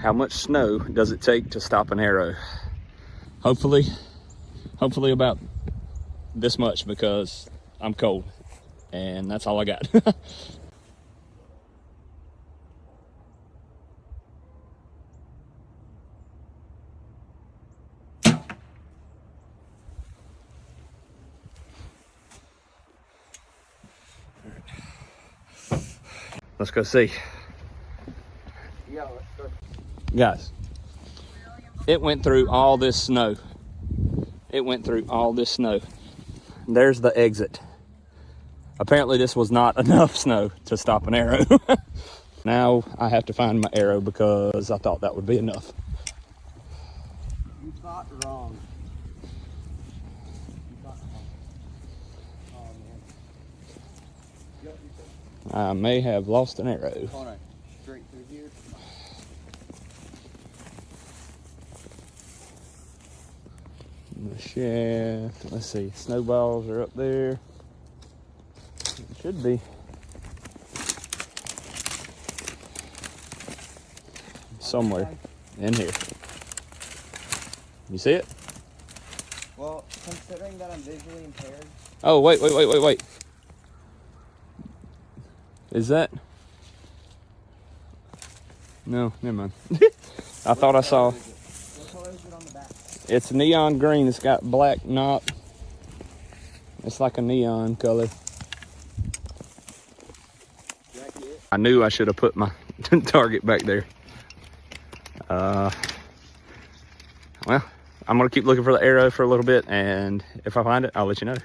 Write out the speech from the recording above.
How much snow does it take to stop an arrow? Hopefully about this much, because I'm cold and that's all I got. Let's go see. Yeah, let's go. Guys, it went through all this snow. It went through all this snow. There's the exit. Apparently this was not enough snow to stop an arrow. Now I have to find my arrow because I thought that would be enough. You thought wrong. You thought wrong. Oh, man. Yep, you said. I may have lost an arrow. Hold on. Straight through here. The shaft. Let's see. Snowballs are up there. It should be. Somewhere in here. You see it? Well, considering that I'm visually impaired. Oh, wait. Is that? No, never mind. I thought I saw. What color is it on the back? It's neon green. It's got black knot. It's like a neon color. I knew I should have put my target back there. Well, I'm gonna keep looking for the arrow for a little bit, and if I find it, I'll let you know.